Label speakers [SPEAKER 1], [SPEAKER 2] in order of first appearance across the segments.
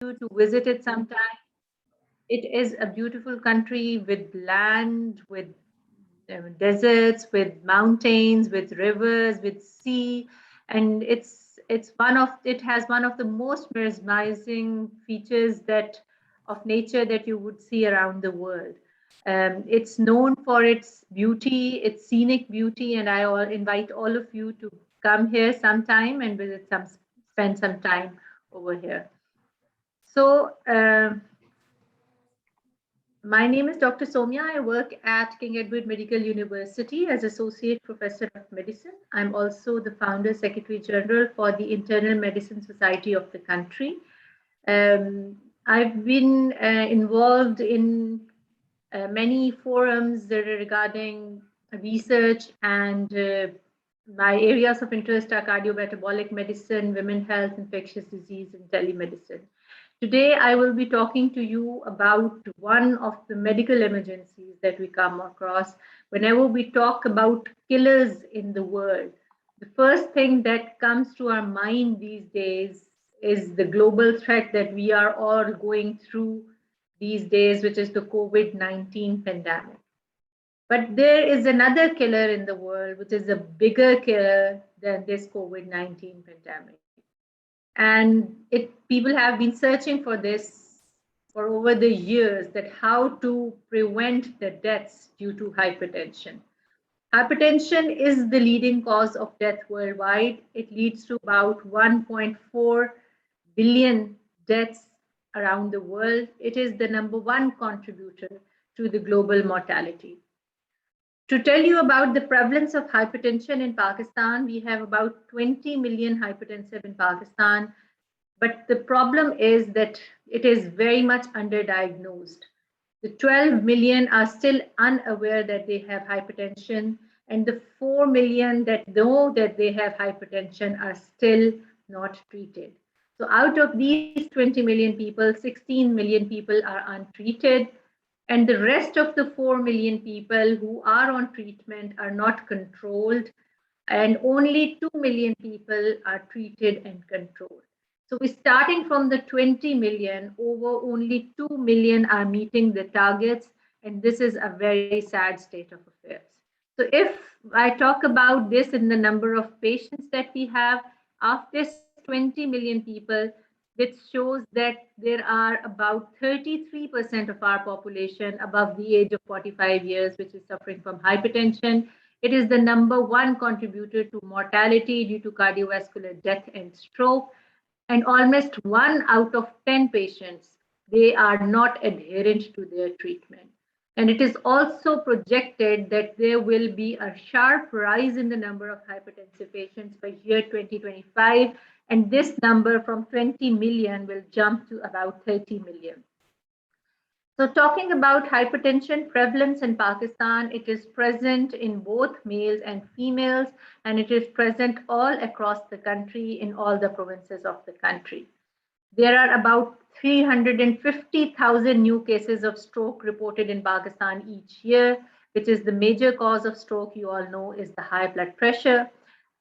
[SPEAKER 1] to visit it sometime. It is a beautiful country with land, with deserts, with mountains, with rivers, with sea, and it has one of the most mesmerizing features that of nature that you would see around the world. It's known for its beauty, its scenic beauty, and invite all of you to come here sometime and spend some time over here. So. My name is Dr. Somia. I work at King Edward Medical University as Associate Professor of Medicine. I'm also the Founder Secretary General for the Internal Medicine Society of the country. I've been involved in many forums regarding research, and my areas of interest are cardiometabolic medicine, women health, infectious disease, and telemedicine. Today, I will be talking to you about one of the medical emergencies that we come across. Whenever we talk about killers in the world, the first thing that comes to our mind these days is the global threat that we are all going through these days, which is the COVID-19 pandemic. But there is another killer in the world, which is a bigger killer than this COVID-19 pandemic. And people have been searching for this for over the years, that how to prevent the deaths due to hypertension. Hypertension is the leading cause of death worldwide. It leads to about 1.4 billion deaths around the world. It is the number one contributor to the global mortality. To tell you about the prevalence of hypertension in Pakistan, we have about 20 million hypertensive in Pakistan, but the problem is that it is very much underdiagnosed. The 12 million are still unaware that they have hypertension, and the 4 million that know that they have hypertension are still not treated. So out of these 20 million people, 16 million people are untreated, and the rest of the 4 million people who are on treatment are not controlled, and only 2 million people are treated and controlled. So we're starting from the 20 million, over only 2 million are meeting the targets, and this is a very sad state of affairs. So if I talk about this in the number of patients that we have, of this 20 million people, which shows that there are about 33% of our population above the age of 45 years, which is suffering from hypertension. It is the number one contributor to mortality due to cardiovascular death and stroke. And almost 1 out of 10 patients, they are not adherent to their treatment. And it is also projected that there will be a sharp rise in the number of hypertensive patients by year 2025. And this number from 20 million will jump to about 30 million. So talking about hypertension prevalence in Pakistan, it is present in both males and females, and it is present all across the country in all the provinces of the country. There are about 350,000 new cases of stroke reported in Pakistan each year, which is the major cause of stroke, you all know, is the high blood pressure.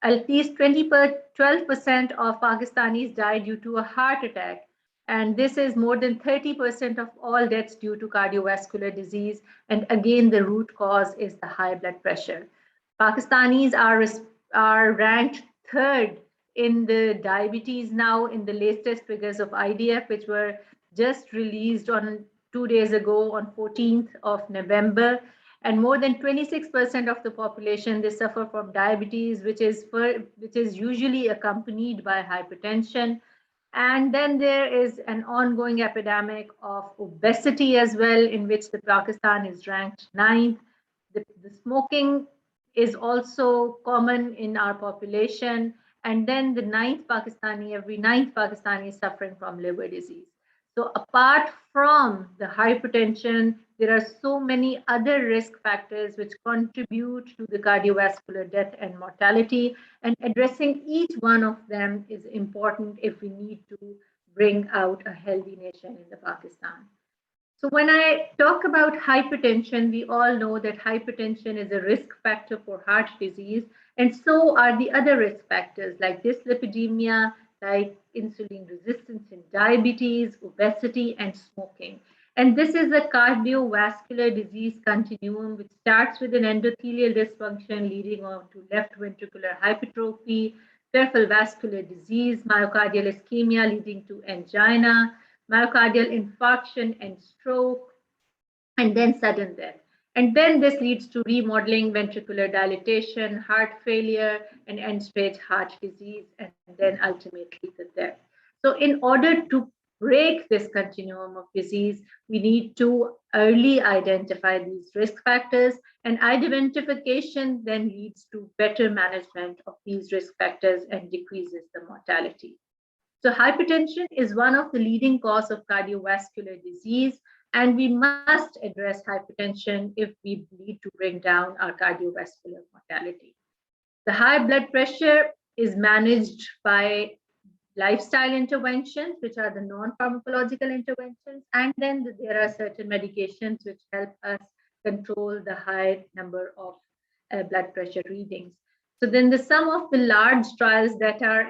[SPEAKER 1] At least 12% of Pakistanis die due to a heart attack. And this is more than 30% of all deaths due to cardiovascular disease. And again, the root cause is the high blood pressure. Pakistanis are ranked third in the diabetes now in the latest figures of IDF, which were just released on 2 days ago on 14th of November. And more than 26% of the population, they suffer from diabetes, which is usually accompanied by hypertension. And then there is an ongoing epidemic of obesity as well, in which the Pakistan is ranked 9th. The smoking is also common in our population. And then every 9th Pakistani is suffering from liver disease. So apart from the hypertension, there are so many other risk factors which contribute to the cardiovascular death and mortality, and addressing each one of them is important if we need to bring out a healthy nation in the Pakistan. So when I talk about hypertension, we all know that hypertension is a risk factor for heart disease, and so are the other risk factors like dyslipidemia, like insulin resistance in diabetes, obesity, and smoking. And this is a cardiovascular disease continuum, which starts with an endothelial dysfunction leading on to left ventricular hypertrophy, peripheral vascular disease, myocardial ischemia leading to angina, myocardial infarction and stroke, and then sudden death. And then this leads to remodeling, ventricular dilatation, heart failure, and end stage heart disease, and then ultimately the death. So, in order to break this continuum of disease, we need to early identify these risk factors, and identification then leads to better management of these risk factors and decreases the mortality. So hypertension is one of the leading cause of cardiovascular disease, and we must address hypertension if we need to bring down our cardiovascular mortality. The high blood pressure is managed by lifestyle interventions, which are the non-pharmacological interventions, and then there are certain medications which help us control the high number of blood pressure readings. So then the sum of the large trials that are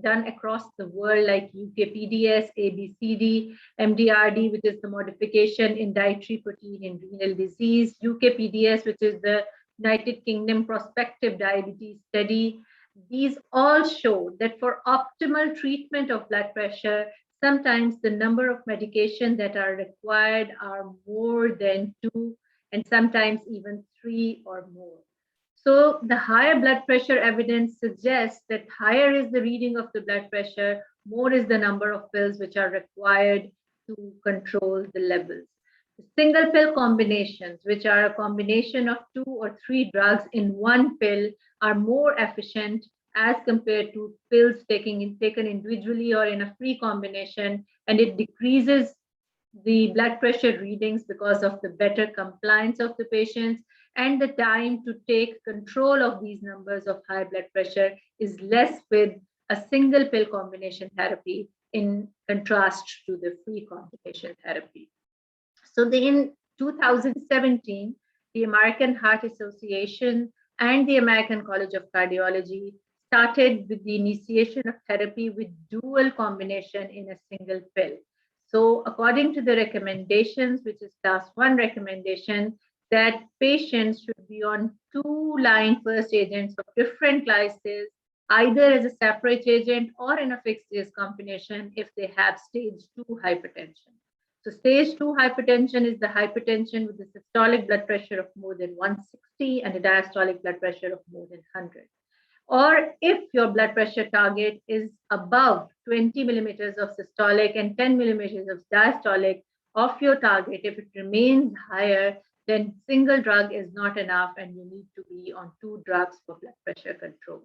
[SPEAKER 1] done across the world, like UKPDS, ABCD, MDRD, which is the modification in dietary protein in renal disease, UKPDS, which is the United Kingdom prospective diabetes study, these all show that for optimal treatment of blood pressure, sometimes the number of medications that are required are more than 2, and sometimes even 3 or more. So the higher blood pressure evidence suggests that higher is the reading of the blood pressure, more is the number of pills which are required to control the levels. The single pill combinations, which are a combination of 2 or 3 drugs in one pill, are more efficient as compared to pills taken individually or in a free combination, and it decreases the blood pressure readings because of the better compliance of the patients, and the time to take control of these numbers of high blood pressure is less with a single pill combination therapy in contrast to the free combination therapy. So in 2017, the American Heart Association and the American College of Cardiology started with the initiation of therapy with dual combination in a single pill. So according to the recommendations, which is class 1 recommendation, that patients should be on 2 line first agents of different classes, either as a separate agent or in a fixed dose combination if they have stage 2 hypertension. So stage 2 hypertension is the hypertension with a systolic blood pressure of more than 160 and a diastolic blood pressure of more than 100. Or if your blood pressure target is above 20 millimeters of systolic and 10 millimeters of diastolic of your target, if it remains higher, then single drug is not enough and you need to be on 2 drugs for blood pressure control.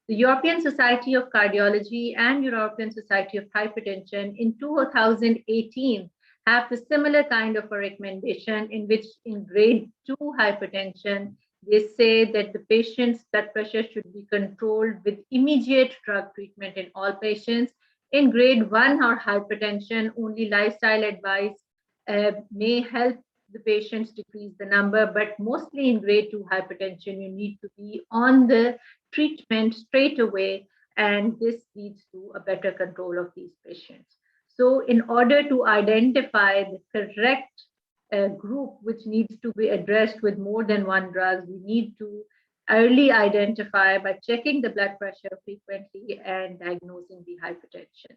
[SPEAKER 1] The European Society of Cardiology and European Society of Hypertension in 2018 have a similar kind of a recommendation in which in grade 2 hypertension, they say that the patient's blood pressure should be controlled with immediate drug treatment in all patients. In grade 1 or hypertension, only lifestyle advice may help the patients decrease the number, but mostly in grade 2 hypertension, you need to be on the treatment straight away, and this leads to a better control of these patients. So in order to identify the correct group which needs to be addressed with more than 1 drug, we need to early identify by checking the blood pressure frequently and diagnosing the hypertension.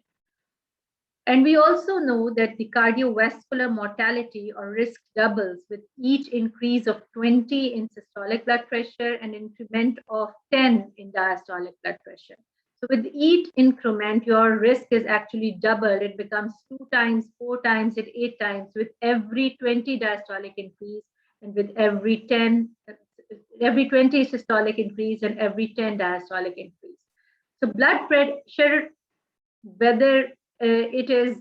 [SPEAKER 1] And we also know that the cardiovascular mortality or risk doubles with each increase of 20 in systolic blood pressure and increment of 10 in diastolic blood pressure. So with each increment, your risk is actually doubled. It becomes 2 times, 4 times, and 8 times with every 20 diastolic increase and with every 20 systolic increase and every 10 diastolic increase. So blood pressure, whether it is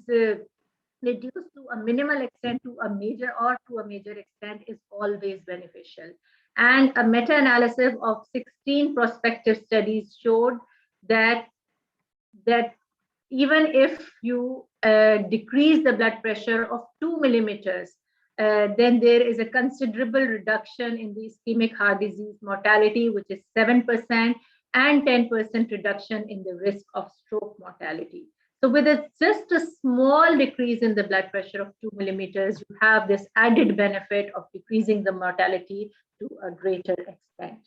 [SPEAKER 1] reduced to a minimal extent to a major or to a major extent, is always beneficial. And a meta-analysis of 16 prospective studies showed that even if you decrease the blood pressure of 2 millimeters, then there is a considerable reduction in the ischemic heart disease mortality, which is 7%, and 10% reduction in the risk of stroke mortality. So with just a small decrease in the blood pressure of 2 millimeters, you have this added benefit of decreasing the mortality to a greater extent.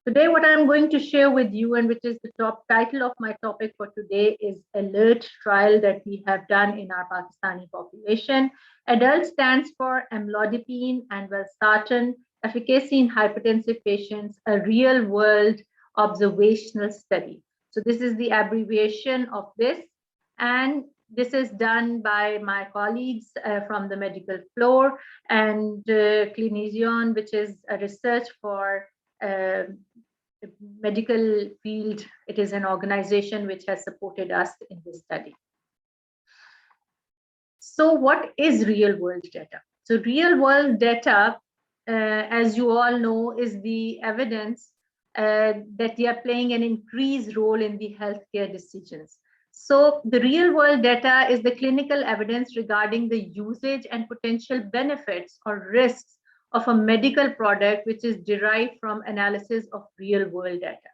[SPEAKER 1] Today, what I'm going to share with you, and which is the top title of my topic for today, is ALERT trial that we have done in our Pakistani population. ADULT stands for Amlodipine and Valsartan, Efficacy in Hypertensive Patients, a real-world observational study. So this is the abbreviation of this, and this is done by my colleagues from the medical floor, and Clinician, which is a research for medical field. It is an organization which has supported us in this study. So what is real world data? So real world data, as you all know, is the evidence that they are playing an increased role in the healthcare decisions. So the real world data is the clinical evidence regarding the usage and potential benefits or risks of a medical product which is derived from analysis of real world data.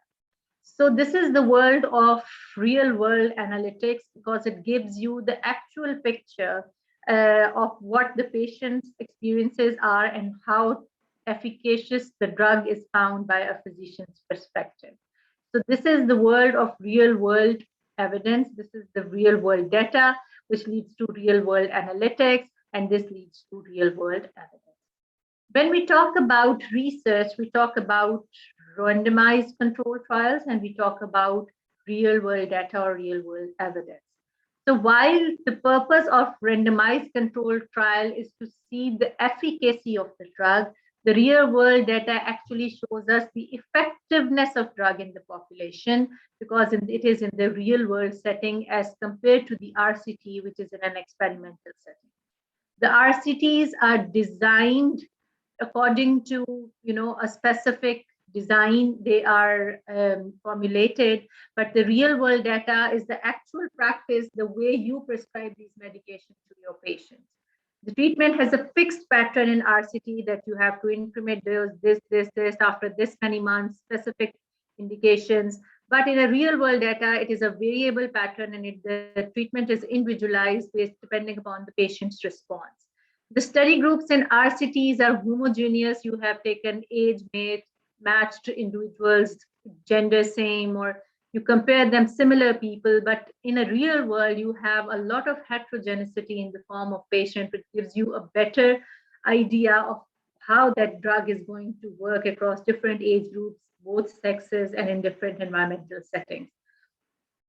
[SPEAKER 1] So this is the world of real world analytics because it gives you the actual picture of what the patient's experiences are and how efficacious the drug is found by a physician's perspective. So this is the world of real world evidence. This is the real world data, which leads to real world analytics, and this leads to real world evidence. When we talk about research, we talk about randomized controlled trials and we talk about real world data or real world evidence. So while the purpose of randomized controlled trial is to see the efficacy of the drug, the real world data actually shows us the effectiveness of drug in the population because it is in the real world setting as compared to the RCT, which is in an experimental setting. The RCTs are designed according to a specific design. They are formulated, but the real world data is the actual practice, the way you prescribe these medications to your patients. The treatment has a fixed pattern in RCT that you have to increment this after this many months, specific indications. But in a real world data, it is a variable pattern and the treatment is individualized based depending upon the patient's response. The study groups in RCTs are homogeneous. You have taken age matched individuals, gender same, or you compare them similar people. But in a real world, you have a lot of heterogeneity in the form of patient, which gives you a better idea of how that drug is going to work across different age groups, both sexes, and in different environmental settings.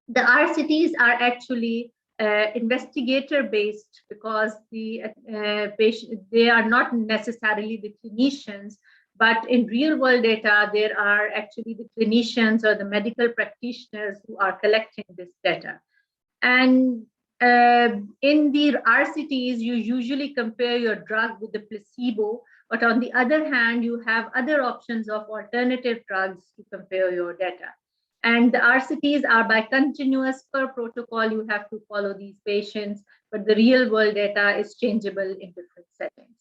[SPEAKER 1] The RCTs are actually investigator-based because the patient, they are not necessarily the clinicians, but in real-world data, there are actually the clinicians or the medical practitioners who are collecting this data. And in the RCTs, you usually compare your drug with the placebo, but on the other hand, you have other options of alternative drugs to compare your data. And the RCTs are by continuous per protocol. You have to follow these patients, but the real world data is changeable in different settings.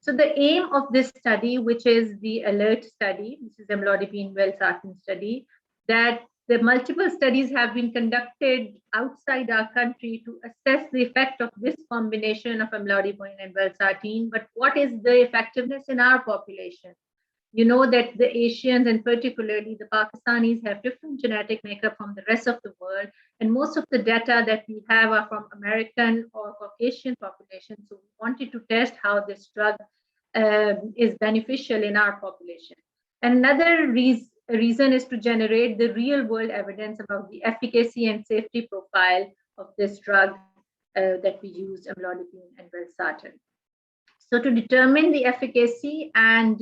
[SPEAKER 1] So the aim of this study, which is the ALERT study, this is Amlodipine Valsartan study, that the multiple studies have been conducted outside our country to assess the effect of this combination of Amlodipine and Valsartan, but what is the effectiveness in our population? You know that the Asians and particularly the Pakistanis have different genetic makeup from the rest of the world. And most of the data that we have are from American or Caucasian population. So we wanted to test how this drug is beneficial in our population. And another reason is to generate the real world evidence about the efficacy and safety profile of this drug that we use, Amlodipine and Valsartan. So to determine the efficacy and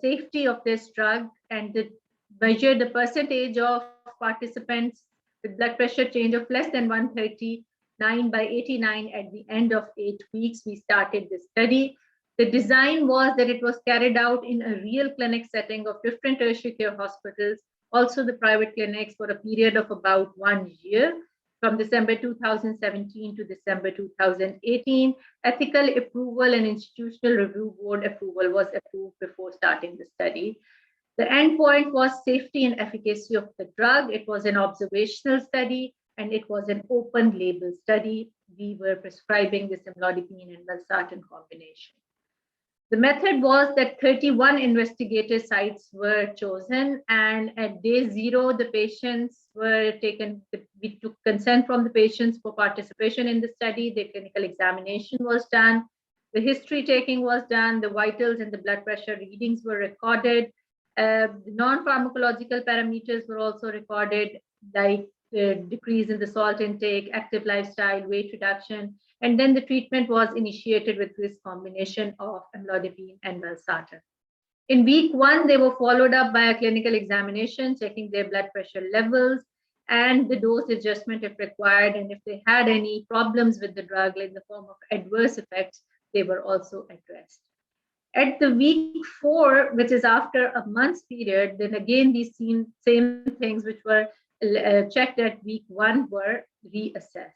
[SPEAKER 1] safety of this drug and measure the percentage of participants with blood pressure change of less than 139/89 at the end of 8 weeks, we started this study. The design was that it was carried out in a real clinic setting of different tertiary care hospitals, also the private clinics, for a period of about 1 year, from December 2017 to December 2018. Ethical approval and institutional review board approval was approved before starting the study. The endpoint was safety and efficacy of the drug. It was an observational study and it was an open label study. We were prescribing this amlodipine and valsartan combination. The method was that 31 investigator sites were chosen, and at day 0, the patients were taken. We took consent from the patients for participation in the study. The clinical examination was done. The history taking was done. The vitals and the blood pressure readings were recorded. Non-pharmacological parameters were also recorded, like decrease in the salt intake, active lifestyle, weight reduction. And then the treatment was initiated with this combination of amlodipine and valsartan. In week 1, they were followed up by a clinical examination, checking their blood pressure levels and the dose adjustment if required. And if they had any problems with the drug, like the form of adverse effects, they were also addressed. At the week 4, which is after a month's period, then again these same things which were checked at week 1 were reassessed.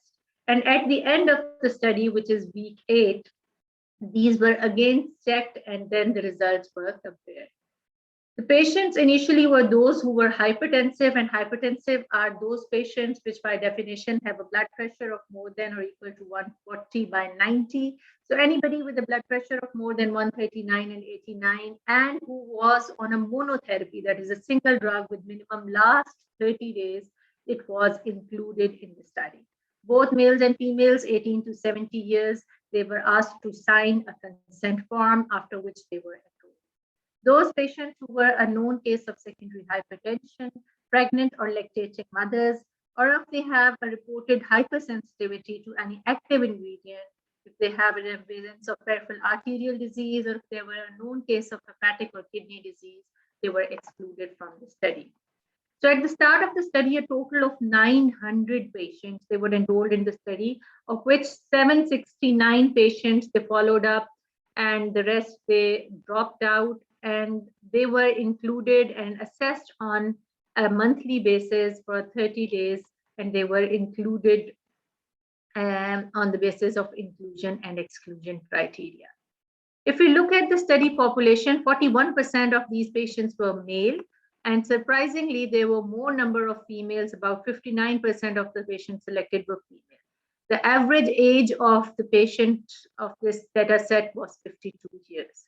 [SPEAKER 1] And at the end of the study, which is week 8, these were again checked and then the results were compared. The patients initially were those who were hypertensive, and hypertensive are those patients which by definition have a blood pressure of more than or equal to 140/90. So anybody with a blood pressure of more than 139/89 and who was on a monotherapy, that is a single drug with minimum last 30 days, it was included in the study. Both males and females, 18 to 70 years, they were asked to sign a consent form, after which they were enrolled. Those patients who were a known case of secondary hypertension, pregnant or lactating mothers, or if they have a reported hypersensitivity to any active ingredient, if they have an evidence of peripheral arterial disease, or if they were a known case of hepatic or kidney disease, they were excluded from the study. So at the start of the study, a total of 900 patients, they were enrolled in the study, of which 769 patients they followed up, and the rest they dropped out, and they were included and assessed on a monthly basis for 30 days, and they were included on the basis of inclusion and exclusion criteria. If we look at the study population, 41% of these patients were male, and surprisingly, there were more number of females. About 59% of the patients selected were female. The average age of the patient of this data set was 52 years.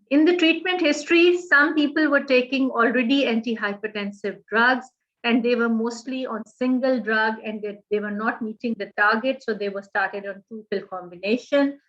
[SPEAKER 1] In the treatment history, some people were taking already antihypertensive drugs, and they were mostly on single drug, and they were not meeting the target, so they were started on 2-pill combination.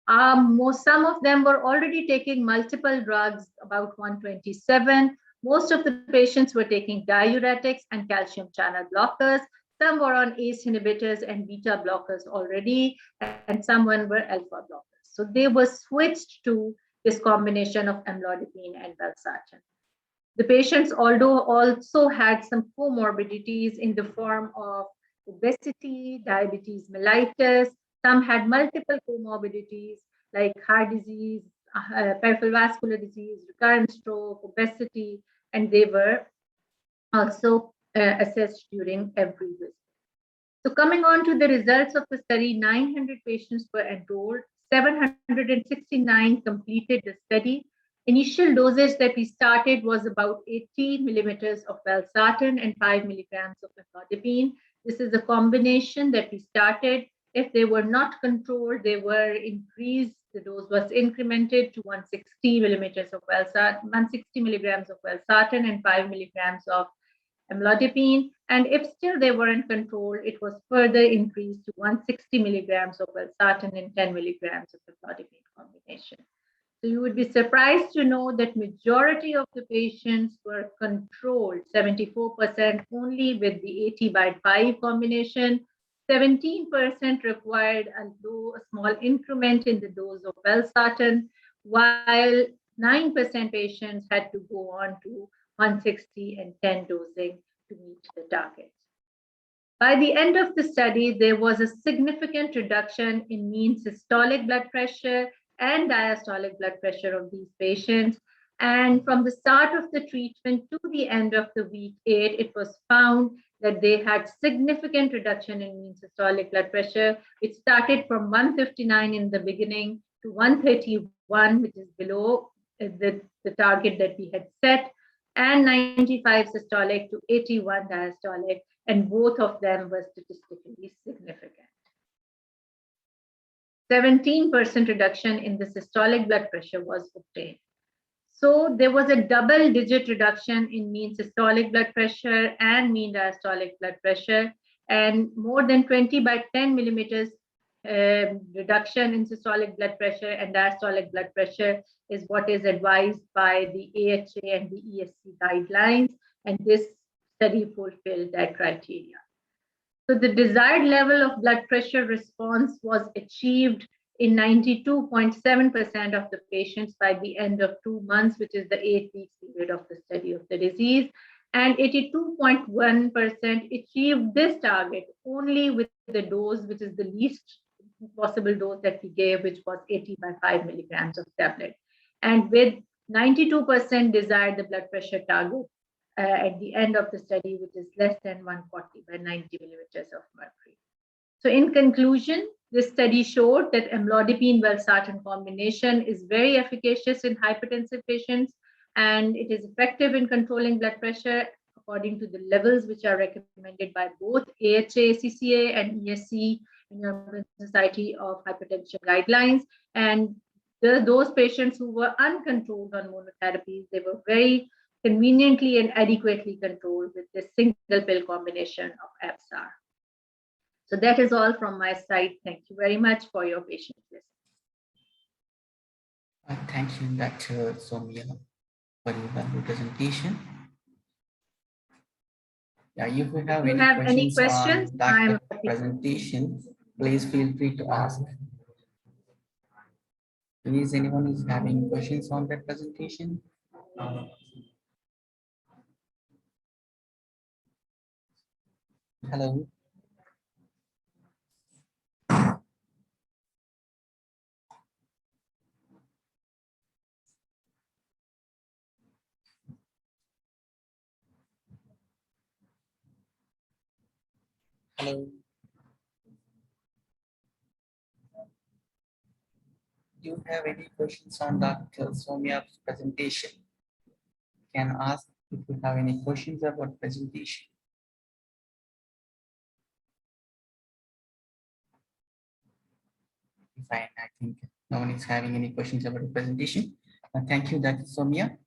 [SPEAKER 1] Some of them were already taking multiple drugs, about 127. Most of the patients were taking diuretics and calcium channel blockers. Some were on ACE inhibitors and beta blockers already, and some were alpha blockers. So they were switched to this combination of amlodipine and valsartan. The patients, although also had some comorbidities in the form of obesity, diabetes mellitus. Some had multiple comorbidities like heart disease, peripheral vascular disease, recurrent stroke, obesity, and they were also assessed during every visit. So coming on to the results of the study, 900 patients were enrolled, 769 completed the study. Initial dosage that we started was about 80 millimeters of valsartan and 5 milligrams of amlodipine. This is a combination that we started. If they were not controlled, they were increased. The dose was incremented to 160 millimeters of valsartan, 160 milligrams of valsartan and 5 milligrams of amlodipine. And if still they weren't controlled, it was further increased to 160 milligrams of valsartan and 10 milligrams of amlodipine combination. So you would be surprised to know that majority of the patients were controlled, 74% only with the 80/5 combination. 17% required a small increment in the dose of valsartan, while 9% patients had to go on to 160 and 10 dosing to meet the targets. By the end of the study, there was a significant reduction in mean systolic blood pressure and diastolic blood pressure of these patients. And from the start of the treatment to the end of the week 8, it was found that they had significant reduction in mean systolic blood pressure. It started from 159 in the beginning to 131, which is below the target that we had set, and 95 systolic to 81 diastolic, and both of them were statistically significant. 17% reduction in the systolic blood pressure was obtained. So there was a double-digit reduction in mean systolic blood pressure and mean diastolic blood pressure, and more than 20 by 10 millimeters reduction in systolic blood pressure and diastolic blood pressure is what is advised by the AHA and the ESC guidelines, and this study fulfilled that criteria. So the desired level of blood pressure response was achieved in 92.7% of the patients by the end of 2 months, which is the 8 weeks period of the study of the disease. And 82.1% achieved this target only with the dose, which is the least possible dose that we gave, which was 80 by 5 milligrams of tablet. And with 92% desired the blood pressure target at the end of the study, which is less than 140 by 90 millimeters of mercury. So in conclusion, this study showed that amlodipine valsartan combination is very efficacious in hypertensive patients, and it is effective in controlling blood pressure according to the levels which are recommended by both AHA, CCA, and ESC, American Society of Hypertension guidelines. And those patients who were uncontrolled on monotherapies, they were very conveniently and adequately controlled with this single pill combination of Avsar. So that is all from my side. Thank you very much for your patience.
[SPEAKER 2] Thank you, Dr. Somia, for your valuable presentation. Yeah, if you have any questions on Dr. presentation, please feel free to ask. Please, anyone is having questions on that presentation? Hello. Hello. Do you have any questions on Dr. Somia's presentation? You can ask if you have any questions about presentation. Fine, I think no one is having any questions about the presentation. Thank you, Dr. Somia.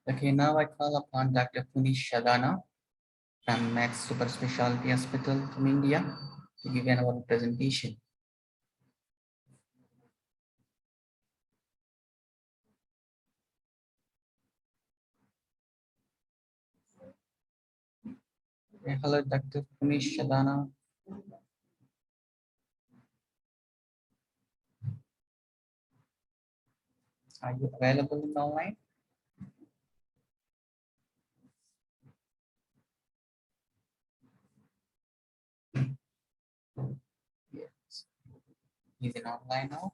[SPEAKER 2] Okay, now I call upon Dr. Punish Shadana from Max Super Specialty Hospital from India to give an presentation. Okay, hello, Dr. Punish Shadana. Are you available in online? Yes, he's in online now.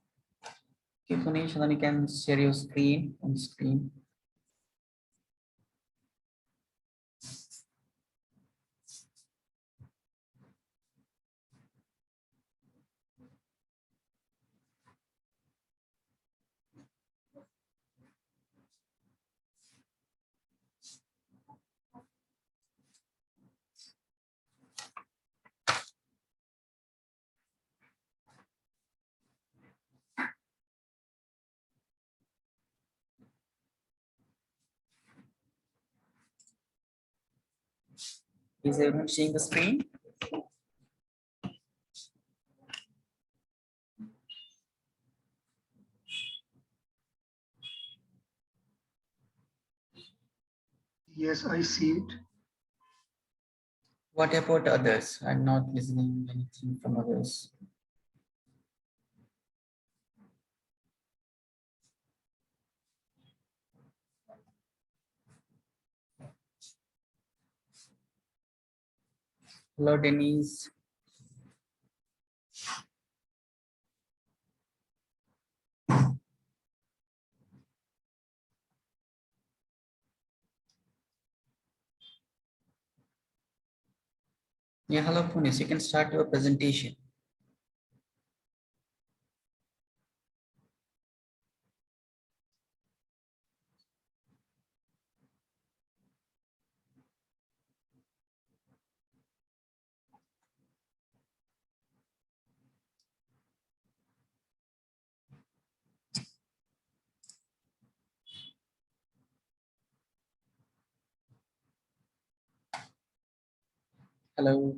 [SPEAKER 2] Okay, Punish, then you can share your screen on screen. Is everyone seeing the screen?
[SPEAKER 3] Yes, I see it.
[SPEAKER 2] What about others? I'm not listening anything from others. Hello, Denise. Yeah, hello, Punis. You can start your presentation. Hello.